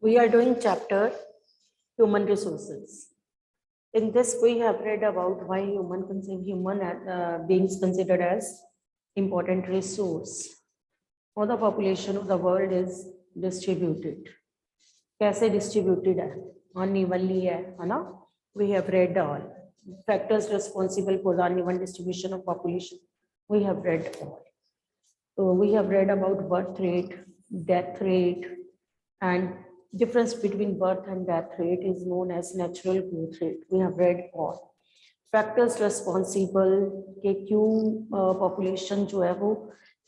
We are doing chapter human resources. In this, we have read about why human beings considered as important resource. How the population of the world is distributed. कैसे distributed है? Unevenly है ना? We have read all factors responsible for the uneven distribution of population. We have read all. So we have read about birth rate, death rate, and difference between birth and death rate is known as natural growth rate. We have read all. Factors responsible कि क्यों population जो है वो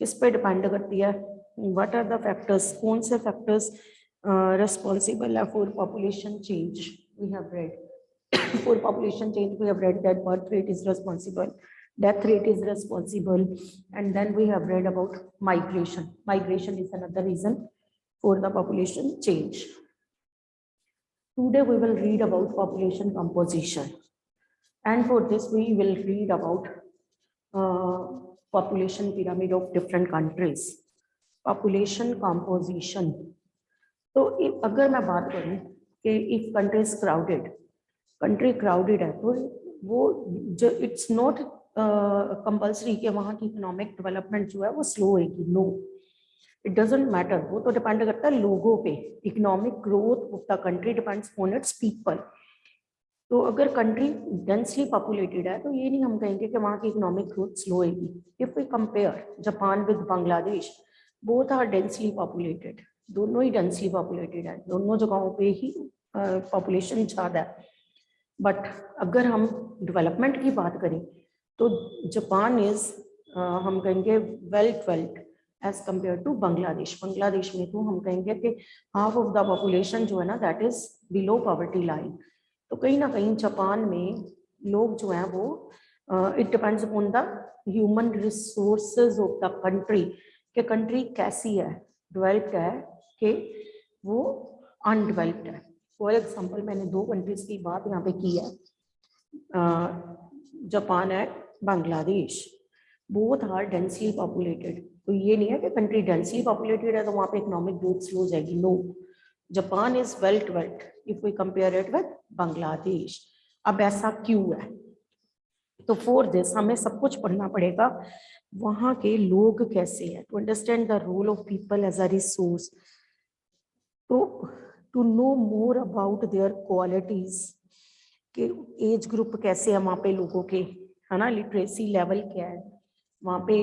किस पे depend करती है? What are the factors? कौन से factors responsible है for population change? We have read. For population change, we have read that birth rate is responsible, death rate is responsible, and then we have read about migration. Migration is another reason for the population change. Today we will read about population composition, and for this we will read about population pyramid of different countries. Population composition. तो अगर मैं बात करूं कि if country is crowded, country crowded है तो वो जो इट्स नॉट कंपल्सरी कि वहाँ की इकोनॉमिक डेवलपमेंट जो है वो स्लो होगी. No, it doesn't matter. वो तो डिपेंड करता है लोगों पे. Economic growth of the country depends on its people. तो अगर कंट्री डेंसली पॉपुलेटेड है तो ये नहीं हम कहेंगे कि वहाँ की इकोनॉमिक ग्रोथ स्लो होगी. If we compare Japan with Bangladesh, both are densely populated. दोनों ही डेंसली पॉपुलेटेड है. दोनों जगहों पे ही पॉपुलेशन ज़्यादा है. बट अगर हम डेवलपमेंट की बात करें तो जापान इज हम कहेंगे well developed as compare to Bangladesh. Bangladesh में तो हम कहेंगे कि हाफ ऑफ द पॉपुलेशन जो है ना that is below poverty line. तो कहीं ना कहीं जापान में लोग जो हैं वो it depends on the human resources of the country कि कंट्री कैसी है, डेवलप्ड है कि वो अनडेवलप्ड है. फॉर एग्जाम्पल मैंने दो कंट्रीज की बात यहाँ पे की है, Japan and Bangladesh. Both are densely populated. तो ये नहीं है कि कंट्री डेंसली पॉपुलेटेड है तो वहाँ पे इकोनॉमिक ग्रोथ स्लो हो जाएगी. No, Japan is well developed if we compare it with Bangladesh. अब ऐसा क्यों है? तो फॉर दिस हमें सब कुछ पढ़ना पड़ेगा. वहाँ के लोग कैसे हैं to understand the role of people as a resource. तो to know more about their qualities कि एज ग्रुप कैसे है वहाँ पे लोगों के, है ना, लिटरेसी लेवल क्या है वहाँ पे,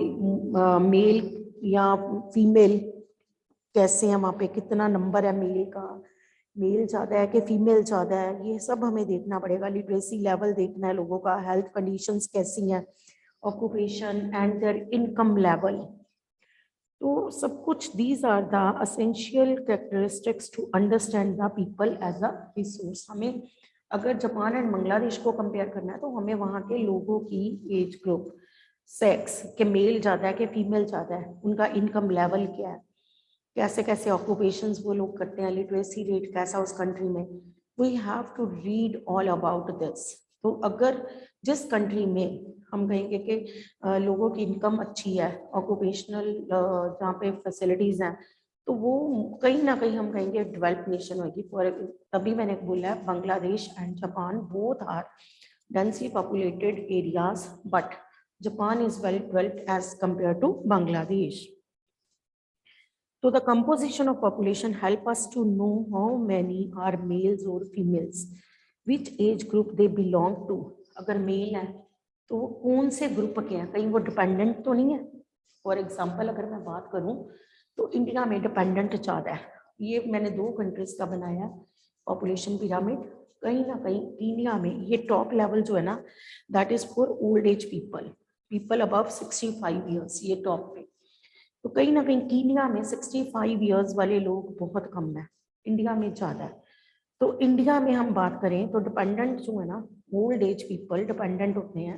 मेल या फीमेल कैसे है वहाँ पे, कितना नंबर है मेल का, मेल ज़्यादा है कि फीमेल ज़्यादा है, ये सब हमें देखना पड़ेगा. लिटरेसी लेवल देखना है लोगों का, हेल्थ कंडीशंस कैसी हैं, occupation and their income level. तो सब कुछ these are the essential characteristics to understand the people as a resource. हमें अगर जापान एंड बांग्लादेश को कंपेयर करना है तो हमें वहाँ के लोगों की एज ग्रुप, सेक्स के मेल ज़्यादा है कि फीमेल ज़्यादा है, उनका इनकम लेवल क्या है, कैसे कैसे ऑक्यूपेशंस वो लोग करते हैं, लिटरेसी रेट कैसा उस कंट्री में. We have to read all about this. तो अगर जिस कंट्री में हम कहेंगे कि लोगों की इनकम अच्छी है, ऑक्यूपेशनल जहाँ पे फैसिलिटीज़ हैं, तो वो कहीं ना कहीं हम कहेंगे डेवलप नेशन होगी. फॉर तभी मैंने बोला है Bangladesh and Japan both are densely populated areas, but Japan is well developed as compare to Bangladesh. So the composition of population help us to know how many are males or females, which age group they belong to. अगर mail है तो वो कौन से group के हैं, कहीं वो डिपेंडेंट तो नहीं है. फॉर एग्जांपल अगर मैं बात करूं तो इंडिया में डिपेंडेंट ज़्यादा है. ये मैंने दो कंट्रीज का बनाया पॉपुलेशन पिरामिड. कहीं ना कहीं इंडिया में ये टॉप लेवल जो है ना that is for old age people, people above 65 years, ये टॉप पे. तो कहीं ना कहीं कीनिया में 65 ईयर्स वाले लोग बहुत कम है, इंडिया में ज़्यादा है. तो इंडिया में हम बात करें तो डिपेंडेंट जो है ना ओल्ड एज पीपल डिपेंडेंट होते हैं.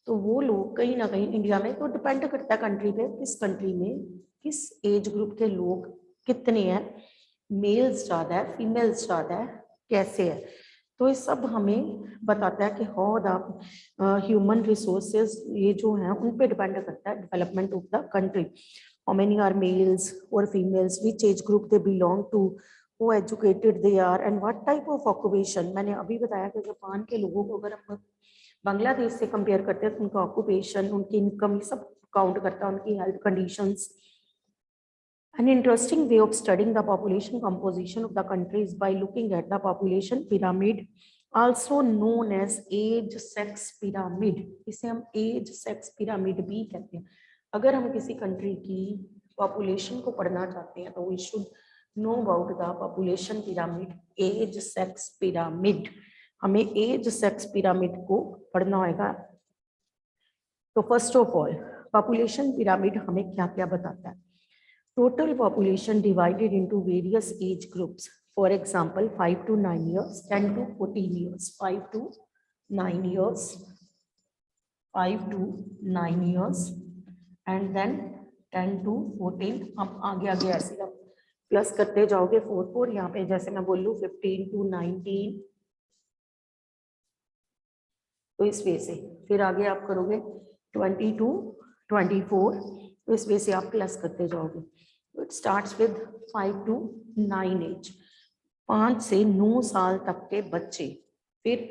तो वो लोग कहीं ना कहीं इंडिया में, तो डिपेंड करता है कंट्री पे, किस कंट्री में किस एज ग्रुप के लोग कितने हैं, मेल्स ज़्यादा है फीमेल्स ज़्यादा है, कैसे है. तो ये सब हमें बताता है कि हाउ द ह्यूमन रिसोर्सेज ये जो हैं उन पे डिपेंड करता है development of the country. How many are males और females, which age group they belong to, वो educated they are and what type of occupation. मैंने अभी बताया कि जापान के लोगों को अगर हम बांग्लादेश से कंपेयर करते हैं तो उनका ऑक्यूपेशन, उनकी इनकम, ये सब काउंट करता है, उनकी health conditions. An interesting way of studying the population composition of the country is by looking at the population pyramid, also known as age sex pyramid. इसे हम age sex pyramid भी कहते हैं। अगर हम किसी कंट्री की पॉपुलेशन को पढ़ना चाहते हैं तो we should know about the population pyramid, age sex pyramid. हमें age sex pyramid को पढ़ना होगा। तो first of all population pyramid हमें क्या क्या बताता है? Total population divided into various age groups. For example, 5 to 9 years, 10 to 14 years, 5 to 9 years, 5 to 9 years, and then 10 to 14. अब आगे ऐसे आप प्लस करते जाओगे 4 यहाँ पे, जैसे मैं बोल लूँ 15 to 19, तो इस वे से फिर आगे आप करोगे 20 to 24, तो इस वे से आप प्लस करते जाओगे। It starts with 5 to 9 age, 5 से 9 साल तक के बच्चे, फिर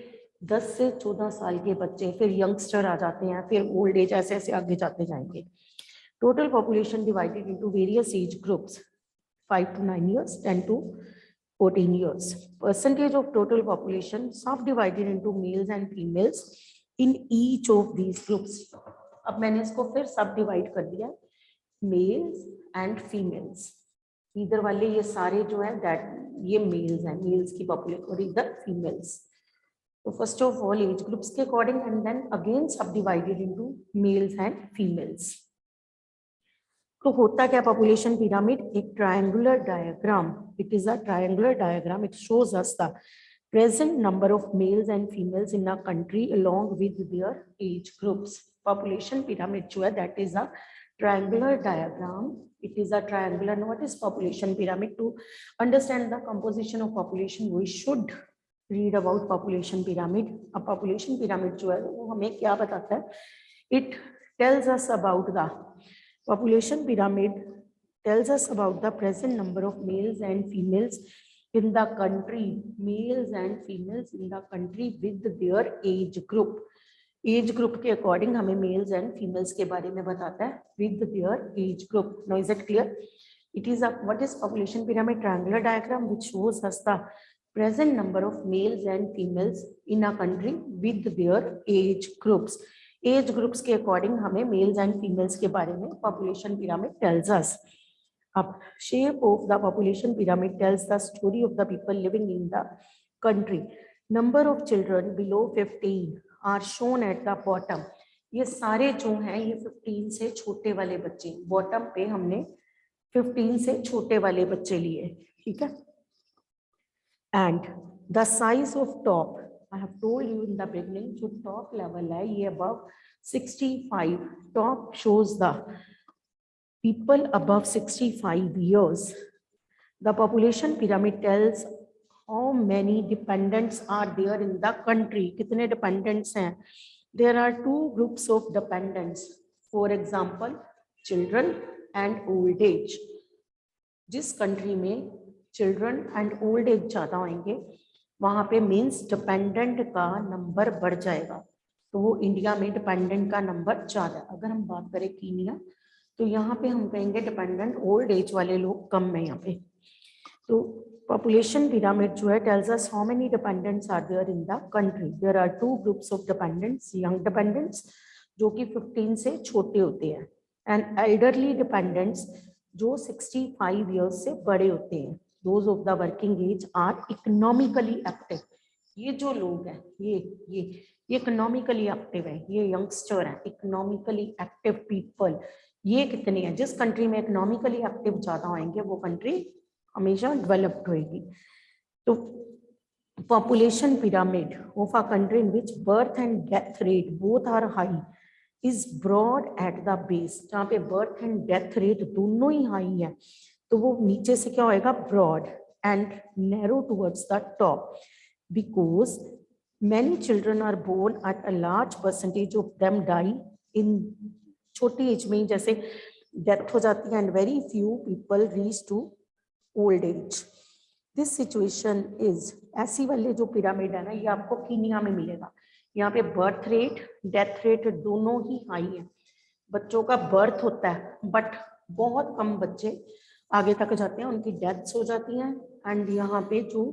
10 से 14 साल के बच्चे, फिर यंगस्टर आ जाते हैं, फिर ओल्ड एज, ऐसे ऐसे आगे जाते जाएंगे। Total population divided into various age groups, 5 to 9 years, 10 to 14 years. Percentage of total population subdivided into males and females in each of these groups. अब मैंने इसको फिर सब डिवाइड कर दिया, मेल्स एंड फीमेल्स। इधर वाले ये सारे जो है दैट ये मेल्स हैं, मेल्स की पॉपुलेशन, और इधर फीमेल्स। तो first of all age groups के अकॉर्डिंग एंड देन अगेन सब divided into males and females. तो होता क्या पॉपुलेशन पिरामिड? एक triangular diagram, it is a triangular diagram, it shows us the present number of males and females in a country along with their age groups. Population pyramid जो है that is a triangular diagram. It is a triangular. Now what is population pyramid? To understand the composition of population we should read about population pyramid. A population pyramid जो है वो हमें क्या बताता है? It tells us about the population pyramid, tells us about the present number of males and females in the country, males and females in the country with their age group. Age group के according हमें mails and females के बारे में बताता है with their age group. Now is it clear? It is a what is population pyramid? Triangular diagram which shows us the present number of males and females in a country with their age groups. Age groups के according हमें mails and females के बारे में population pyramid tells us. Up shape of the population pyramid tells the story of the people living in the country. Number of children below 15 are shown at the bottom. ये सारे जो हैं ये 15 से छोटे वाले बच्चे, बॉटम पे हमने 15 से छोटे वाले बच्चे लिए, ठीक है। And the size of top, I have told you in the beginning, जो top level है ये above 65, top shows the people above 65 years. The population pyramid tells how many dependents are there in the country. कितने dependents हैं? There are two groups of dependents. For example, children and old age. जिस country में children and old age ज़्यादा होंगे वहाँ पे means dependent का number बढ़ जाएगा। तो वो इंडिया में dependent का नंबर ज़्यादा। अगर हम बात करें कीनिया तो यहाँ पे हम कहेंगे डिपेंडेंट ओल्ड एज वाले लोग कम है यहाँ पे। तो पॉपुलेशन पिरामिड जो है tells us how many dependents are there in the country. There are two groups of dependents, young dependents जो कि 15 से छोटे होते हैं एंड एल्डरली डिपेंडेंट्स जो 65 इयर्स से बड़े होते हैं। Those of the working age are economically active. ये जो लोग हैं ये इकोनॉमिकली एक्टिव है, ये यंगस्टर है, इकोनॉमिकली एक्टिव पीपल। ये कितने हैं? जिस कंट्री में इकोनॉमिकली एक्टिव ज्यादा होंगे वो कंट्री हमेशा डेवलप्ड होएगी। तो population pyramid of a country in which birth and death rate both are high is broad at the base. जहाँ पे बर्थ एंड डेथ रेट दोनों ही हाई है तो वो नीचे से क्या होएगा? Broad and narrow towards the top, because many children are born at a large percentage of them die in छोटी एज में, जैसे डेथ हो जाती है and very few people reach to old age. This situation is, ऐसी वाले जो pyramid है ना ये आपको कीनिया में मिलेगा। यहाँ पे बर्थ रेट डेथ रेट दोनों ही हाई है, बच्चों का बर्थ होता है बट बहुत कम बच्चे आगे तक जाते हैं, उनकी डेथ्स हो जाती हैं। एंड यहाँ पे जो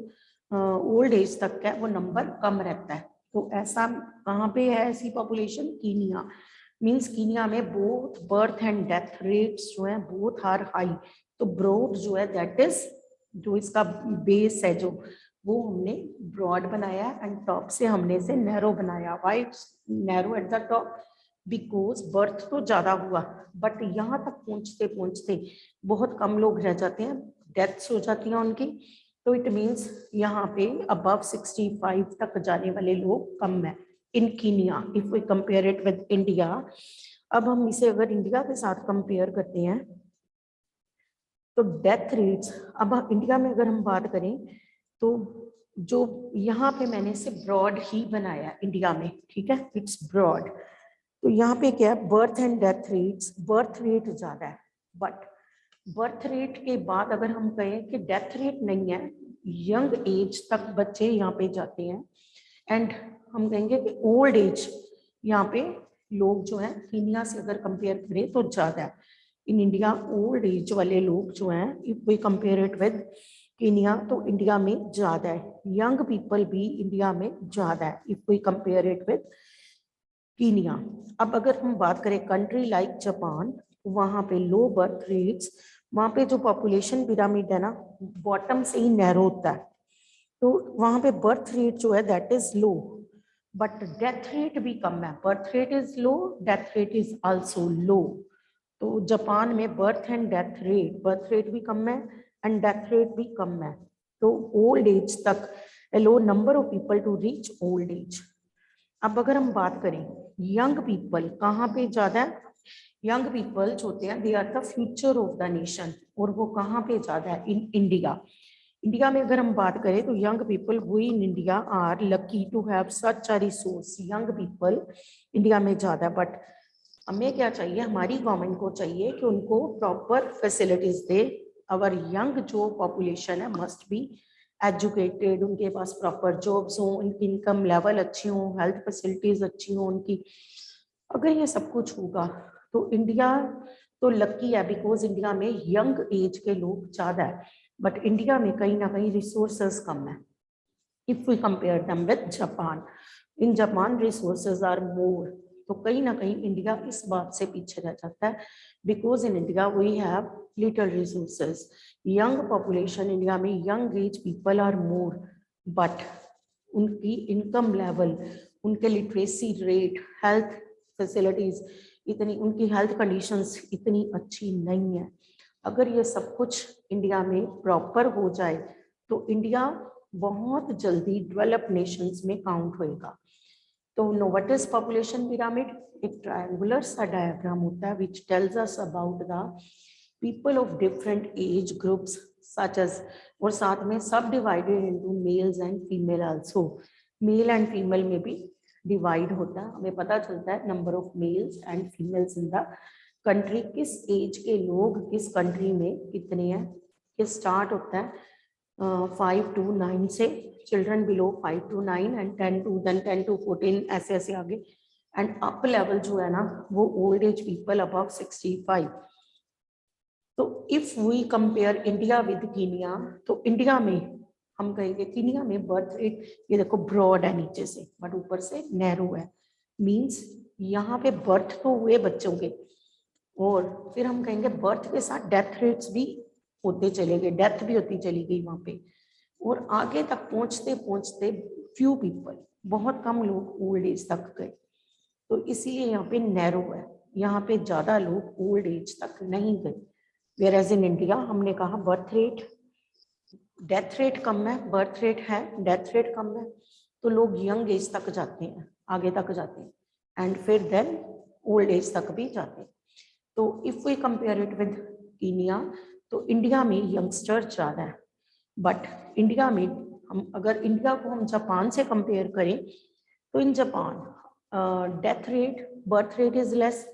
ओल्ड एज तक है वो नंबर कम रहता है। तो ऐसा कहाँ पे है ऐसी पॉपुलेशन? कीनिया। मीन्स कीनिया में both birth and death rates जो है बोथ आर हाई। तो ब्रॉड जो है दैट इज, जो इसका बेस है जो, वो हमने ब्रॉड बनाया एंड टॉप से हमने से नैरो बनाया। Why narrow at the top? Because birth तो ज्यादा हुआ बट यहाँ तक पहुंचते पहुंचते बहुत कम लोग रह जाते हैं, डेथ्स हो जाती हैं उनकी। तो इट मीन्स यहाँ पे अबव 65 तक जाने वाले लोग कम है in Kenya if we compare it with India. अब हम इसे अगर इंडिया के साथ कंपेयर करते हैं तो डेथ रेट्स, अब इंडिया में अगर हम बात करें तो जो यहाँ पे मैंने इसे ब्रॉड ही बनाया इंडिया में, ठीक है, इट्स ब्रॉड। तो यहाँ पे क्या है, birth and death rates, birth rate ज्यादा है बट बर्थ रेट के बाद अगर हम कहें कि डेथ रेट नहीं है, यंग एज तक बच्चे यहाँ पे जाते हैं। एंड हम कहेंगे कि ओल्ड एज यहाँ पे लोग जो है कीनिया से अगर कंपेयर करें तो ज्यादा है इन इंडिया। ओल्ड एज वाले लोग जो हैं if we compare it with Kenya तो इंडिया में ज्यादा है, यंग पीपल भी इंडिया में ज्यादा है if we compare it with Kenya. अब अगर हम बात करें कंट्री लाइक जापान, वहां पे लो बर्थ रेट्स, वहां पे जो पॉपुलेशन पिरामिड है ना बॉटम से ही नैरो होता है, तो वहां पे बर्थ रेट जो है that is low but death rate भी कम है। Birth rate is low, death rate is also low. तो जापान में birth and death rate, birth rate भी कम है एंड डेथ रेट भी कम है। तो ओल्ड एज तक a low number of people to reach old age। अब अगर हम बात करें यंग पीपल कहाँ पे ज्यादा है, यंग पीपल जो होते हैं they are the future of the nation, और वो कहाँ पे ज्यादा है? इन इंडिया। इंडिया में अगर हम बात करें तो young people we in India are lucky to have such a resource. Young people India में ज्यादा, बट हमें क्या चाहिए, हमारी गवर्नमेंट को चाहिए कि उनको प्रॉपर फैसिलिटीज दे। अवर यंग जो पॉपुलेशन है मस्ट बी एजुकेटेड, उनके पास प्रॉपर जॉब्स हों, उनकी इनकम लेवल अच्छी हो, हेल्थ फैसिलिटीज अच्छी हो उनकी। अगर ये सब कुछ होगा तो इंडिया तो लकी है बिकॉज इंडिया में यंग एज के लोग ज्यादा है, बट इंडिया में कहीं ना कहीं रिसोर्सेज कम है if we compare them with Japan. In Japan resources are more. तो कहीं ना कहीं इंडिया इस बात से पीछे रह जाता है because in India we have little resources. Young population India में, young age people are more but उनकी इनकम लेवल, उनके लिटरेसी रेट, हेल्थ फैसिलिटीज इतनी, उनकी हेल्थ कंडीशंस इतनी अच्छी नहीं है। अगर ये सब कुछ इंडिया में प्रॉपर हो जाए तो इंडिया बहुत जल्दी डेवलप्ड नेशंस में काउंट होएगा। तो know what is population pyramid? एक ट्रायंगुलर सा डायग्राम होता है which tells us about the people of different age groups such as, और साथ में सब divided into males and female also. Male and female में भी डिवाइड होता है, हमें पता चलता है number of males and females in the country, किस एज के लोग किस कंट्री में कितने हैं। ये स्टार्ट होता है 5 to 9 से, children below 5 to 9 and 10 to then 10 to 14 ऐसे ऐसे आगे, एंड अप लेवल जो है ना वो ओल्ड एज पीपल अबव 65। तो if we compare India with Kenya तो इंडिया में हम कहेंगे कीनिया में बर्थ रेट, ये देखो ब्रॉड है नीचे से बट ऊपर से नैरो है, मींस यहाँ पे बर्थ तो हुए बच्चों के, और फिर हम कहेंगे बर्थ के साथ डेथ रेट्स भी होते चले गए, डेथ भी होती चली गई वहां पे, और आगे तक पहुंचते पहुंचते फ्यू पीपल, बहुत कम लोग ओल्ड एज तक गए। तो इसीलिए यहाँ पे नैरो है, यहाँ पे ज्यादा लोग ओल्ड एज तक नहीं गए। वेयर एज इन इंडिया हमने कहा बर्थ रेट, डेथ रेट कम है, बर्थ रेट है, डेथ रेट कम है, तो लोग यंग एज तक जाते हैं, आगे तक जाते हैं, एंड फिर देन ओल्ड एज तक भी जाते हैं। तो if we compare it with Kenya तो इंडिया में यंगस्टर ज्यादा है, बट इंडिया में हम अगर इंडिया को हम जापान से कंपेयर करें तो in Japan death rate, birth rate is less,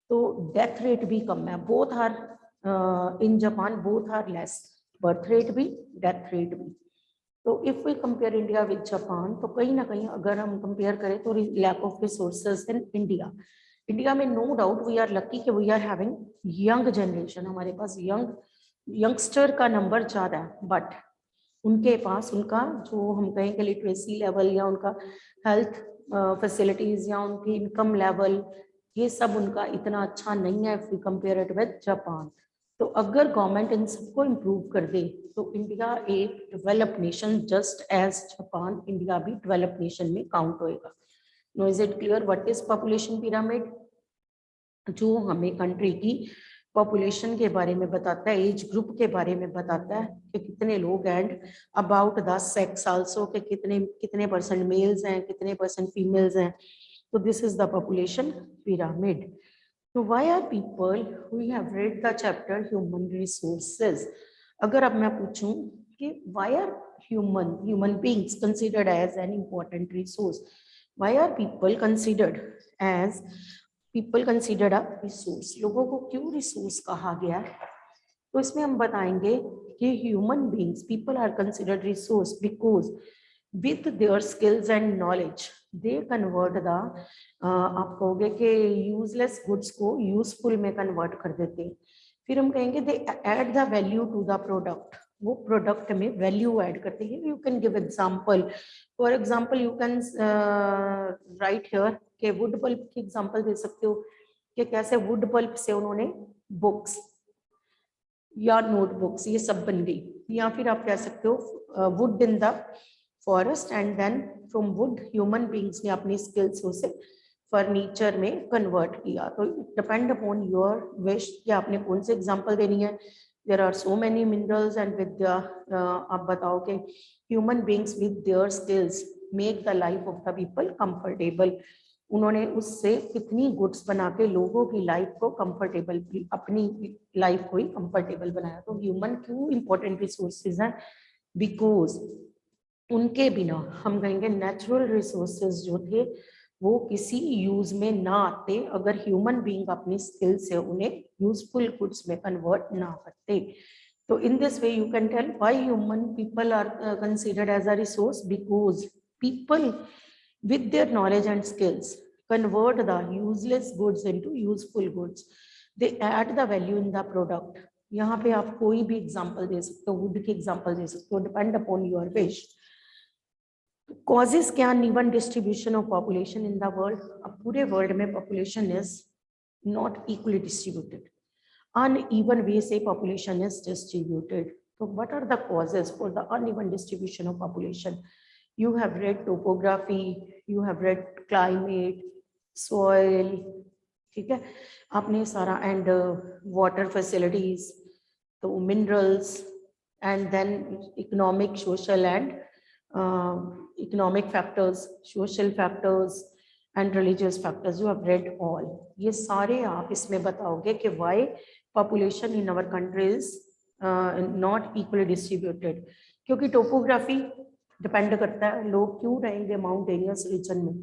तो डेथ रेट भी कम है, both are in Japan both are less. Birth rate भी, डेथ रेट भी। तो if we compare India with Japan, तो कहीं ना कहीं अगर हम कंपेयर करें तो lack of resources in India, India में no doubt we are lucky कि we are having young generation, हमारे पास यंगस्टर का नंबर ज़्यादा है, बट उनके पास उनका जो हम कहें कि लिटरेसी लेवल या उनका हेल्थ फैसिलिटीज या उनकी इनकम लेवल, ये सब उनका इतना अच्छा नहीं है if we compare it with Japan. तो अगर गवर्नमेंट इन सबको इम्प्रूव कर दे तो इंडिया एक developed nation just as Japan, India भी डेवलप्ड नेशन में काउंट होएगा। No is it clear what is population pyramid? जो हमें कंट्री की पॉपुलेशन के बारे में बताता है, एज ग्रुप के बारे में बताता है कि कितने लोग and about the sex also, कि कितने परसेंट मेल्स हैं, कितने परसेंट फीमेल्स हैं। तो this is the population pyramid. तो why are people, we have read the chapter human resources, अगर अब मैं पूछूं कि why are human beings considered as an important resource, why are people considered a resource, लोगों को क्यों रिसोर्स कहा गया है? तो इसमें हम बताएंगे कि human beings, people are considered resource because with their skills and knowledge they convert the, आप कहोगे कि यूजलेस गुड्स को यूजफुल में कन्वर्ट कर देते हैं। फिर हम कहेंगे they add the value to the product, वो प्रोडक्ट में वैल्यू ऐड करते हैं। You can give example, for example you can write here के वुड पल्प की एग्जांपल दे सकते हो कि कैसे वुड पल्प से उन्होंने बुक्स या नोटबुक्स ये सब बन गई। या फिर आप कह सकते हो wood in the forest and then from wood human beings ने अपनी स्किल्स उसे फर्नीचर में कन्वर्ट किया। तो डिपेंड अपॉन योर विश कि आपने कौन से एग्जांपल देनी है। There are so many minerals and with आप बताओ कि human beings with their skills make the life of the people comfortable, उन्होंने उससे कितनी गुड्स बना के लोगों की लाइफ को कंफर्टेबल, अपनी लाइफ को ही कंफर्टेबल बनाया। तो ह्यूमन क्यों इंपॉर्टेंट रिसोर्सेज हैं? बिकॉज उनके बिना हम कहेंगे नेचुरल रिसोर्सेज जो थे वो किसी यूज में ना आते अगर ह्यूमन बीइंग अपनी स्किल से उन्हें यूजफुल गुड्स में कन्वर्ट ना करते। तो in this way you can tell why human people are considered as a resource, because people with their knowledge and skills convert the useless goods into useful goods, they add the value in the product। यहाँ पे आप कोई भी example दे सकते हो, would की example दे सकते हो, depend upon your wish. Causes क्या? Uneven distribution of population in the world, अब पूरे वर्ल्ड में population is not equally distributed, uneven way से population is distributed। तो what are the causes for the uneven distribution of population? You have read topography, you have read climate, soil, ठीक है आपने सारा, and water facilities, तो minerals, and then economic, social and economic factors, social factors and religious factors. You have read all, ये सारे आप इसमें बताओगे कि why population in our countries not equally distributed. क्योंकि टोपोग्राफी डिपेंड करता है लोग क्यों रहेंगे माउंटेनियस रीजन में,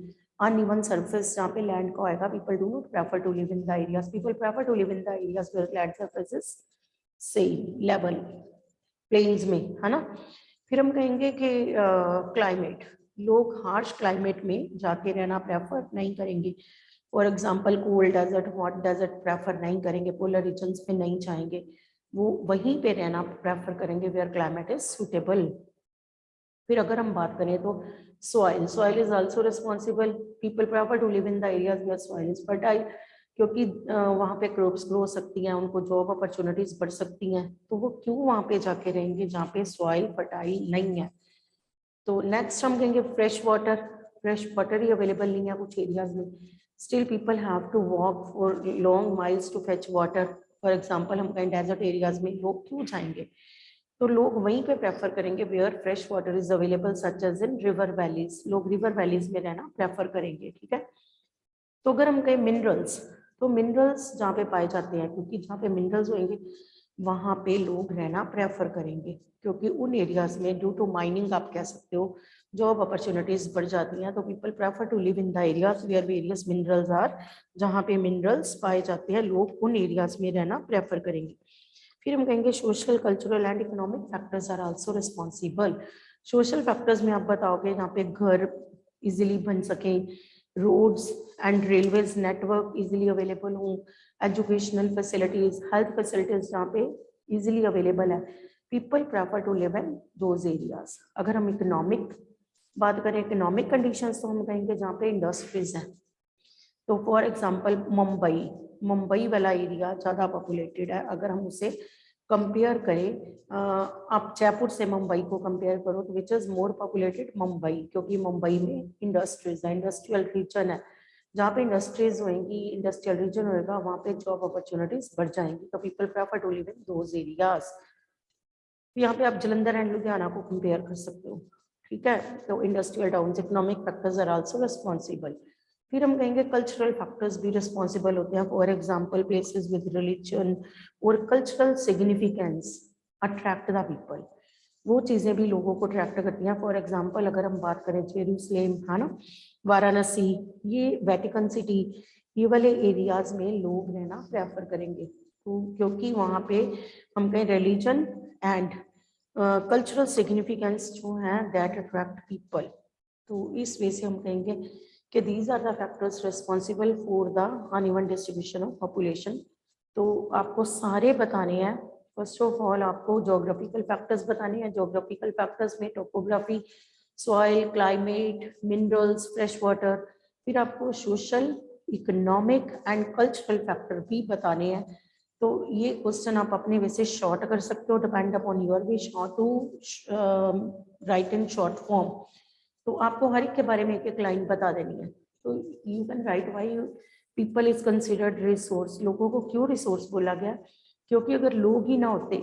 अनइवन सरफेस जहाँ पे लैंड को आएगा, people do not prefer to live in the areas, people prefer to live in the areas where land surface is same level, plains में, है ना। फिर हम कहेंगे कि क्लाइमेट, लोग हार्श क्लाइमेट में जाके रहना प्रेफर नहीं करेंगे। For example cold desert, hot desert prefer नहीं करेंगे, पोलर रीजन्स पे नहीं जाएंगे, वो वहीं पे रहना प्रेफर करेंगे वेयर क्लाइमेट इज सुटेबल। फिर अगर हम बात करें तो soil is also responsible, people prefer to live in the areas where soil is fertile, क्योंकि वहाँ पे क्रॉप्स ग्रो हो सकती हैं, उनको जॉब अपॉर्चुनिटीज बढ़ सकती हैं, तो वो क्यों वहाँ पे जाके रहेंगे जहाँ पे सॉइल फर्टाइल नहीं है। तो नेक्स्ट हम कहेंगे फ्रेश वाटर ही अवेलेबल नहीं है कुछ एरियाज में, still people have to walk for long miles to fetch water. For example हम कहें डेजर्ट एरियाज में लोग क्यों जाएंगे, तो लोग वहीं पे प्रेफर करेंगे where fresh water is available such as in river valleys, लोग रिवर वैलीज में रहना प्रेफर करेंगे, ठीक है। तो अगर हम कहें मिनरल्स, तो मिनरल्स जहाँ पे पाए जाते हैं, क्योंकि जहाँ पे मिनरल्स होंगे वहाँ पे लोग रहना प्रेफर करेंगे, क्योंकि उन एरियाज में ड्यू टू माइनिंग आप कह सकते हो जॉब अपॉर्चुनिटीज बढ़ जाती हैं, तो people prefer to live in the areas where various minerals are, जहाँ पे मिनरल्स पाए जाते हैं लोग उन एरियाज में रहना प्रेफर करेंगे। फिर हम कहेंगे social cultural and economic factors are also responsible. Social factors में आप बताओगे यहाँ पे घर इजीली बन सके, roads and railways network easily available हो, एजुकेशनल फैसिलिटीज, हेल्थ फैसिलिटीज जहाँ पे इजीली अवेलेबल है, people prefer to live in those areas. अगर हम इकोनॉमिक बात करें, इकोनॉमिक कंडीशंस, तो हम कहेंगे जहाँ पे इंडस्ट्रीज हैं। तो फॉर एग्जांपल मुंबई वाला एरिया ज़्यादा पॉपुलेटेड है। अगर हम उसे कंपेयर करें, आप जयपुर से मुंबई को कंपेयर करो तो which is more populated Mumbai, क्योंकि मुंबई में इंडस्ट्रीज है, इंडस्ट्रियल रीजन है। जहाँ पे इंडस्ट्रीज होंगी, इंडस्ट्रियल रीजन होगा, वहाँ पे जॉब अपॉर्चुनिटीज बढ़ जाएंगी। तो people prefer to live in those areas. यहाँ पे आप जलंधर एंड लुधियाना को कंपेयर कर सकते हो, ठीक है। तो industrial towns, economic factors are also responsible. फिर हम कहेंगे कल्चरल फैक्टर्स भी रिस्पॉन्सिबल होते हैं। For example places with religion और cultural significance attract the people. वो चीज़ें भी लोगों को अट्रैक्ट करती हैं। फॉर एग्जांपल अगर हम बात करें जेरूसलेम, है ना, वाराणसी, ये वेटिकन सिटी, ये वाले एरियाज में लोग रहना प्रेफर करेंगे, तो क्योंकि वहाँ पे हम कहें रिलीजन एंड कल्चरल सिग्निफिकेंस जो है दैट अट्रैक्ट पीपल। तो इस वे से हम कहेंगे कि these are the factors responsible for the uneven distribution of population. तो आपको सारे बताने हैं। फर्स्ट ऑफ ऑल आपको जोग्राफिकल फैक्टर्स बताने हैं। जोग्राफिकल फैक्टर्स में topography, soil, climate, minerals, fresh water. फिर आपको social, economic and cultural factor भी बताने हैं। तो ये क्वेश्चन आप अपने वैसे शॉर्ट कर सकते हो, depend upon your wish how to write in short form. तो आपको हर एक के बारे में एक एक लाइन बता देनी है। तो you can right why people is considered resource. लोगों को क्यों रिसोर्स बोला गया? क्योंकि अगर लोग ही ना होते,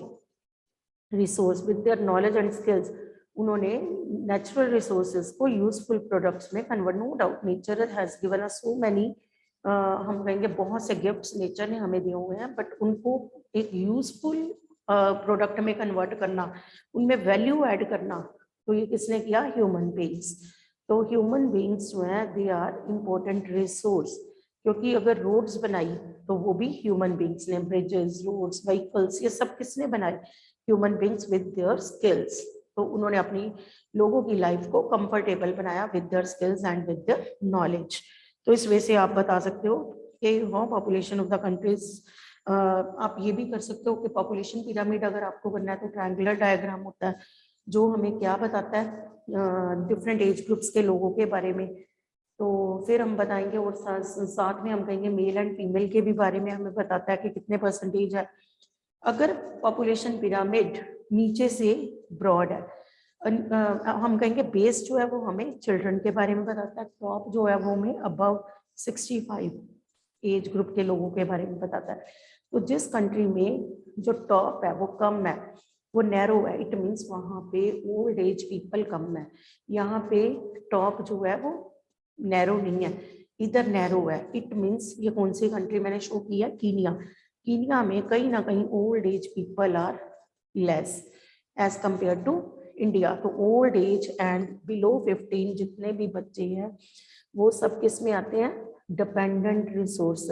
resource with their knowledge and skills, उन्होंने नेचुरल रिसोर्सेज को यूजफुल प्रोडक्ट्स में convert, no doubt nature has given us so many, हम कहेंगे बहुत से गिफ्ट्स नेचर ने हमें दिए हुए हैं, बट उनको एक यूजफुल प्रोडक्ट में कन्वर्ट करना, उनमें वैल्यू ऐड करना, तो ये किसने किया? Human beings. तो ह्यूमन बीइंग्स जो है दे आर इम्पोर्टेंट रिसोर्स, क्योंकि अगर रोड्स बनाई तो वो भी ह्यूमन बीइंग्स ने, ब्रिजेस, रोड्स, व्हीकल्स, ये सब किसने बनाए? Human beings with their skills. तो उन्होंने अपनी लोगों की लाइफ को कंफर्टेबल बनाया with their skills and with their knowledge. तो इस वजह से आप बता सकते हो कि how population of the countries. आप ये भी कर सकते हो कि पॉपुलेशन पिरामिड अगर आपको बनना है तो ट्रायंगुलर डायग्राम होता है, जो हमें क्या बताता है डिफरेंट एज ग्रुप्स के लोगों के बारे में। तो फिर हम बताएंगे, और साथ में हम कहेंगे मेल एंड फीमेल के भी बारे में हमें बताता है कि कितने परसेंटेज है। अगर पॉपुलेशन पिरामिड नीचे से ब्रॉड है, हम कहेंगे बेस जो है वो हमें चिल्ड्रन के बारे में बताता है, टॉप जो है वो हमें अबव 65 एज ग्रुप के लोगों के बारे में बताता है। तो जिस कंट्री में जो टॉप है वो कम है, वो नैरो है, इट मीन्स वहाँ पे ओल्ड एज पीपल कम है। यहाँ पे टॉप जो है वो नैरो नहीं है, इधर नैरो है, इट मीन्स ये कौन सी कंट्री मैंने शो किया? कीनिया। कीनिया में कहीं ना कहीं old age people are less as compare to India. तो ओल्ड एज एंड बिलो 15 जितने भी बच्चे हैं वो सब किस में आते हैं? Dependent resource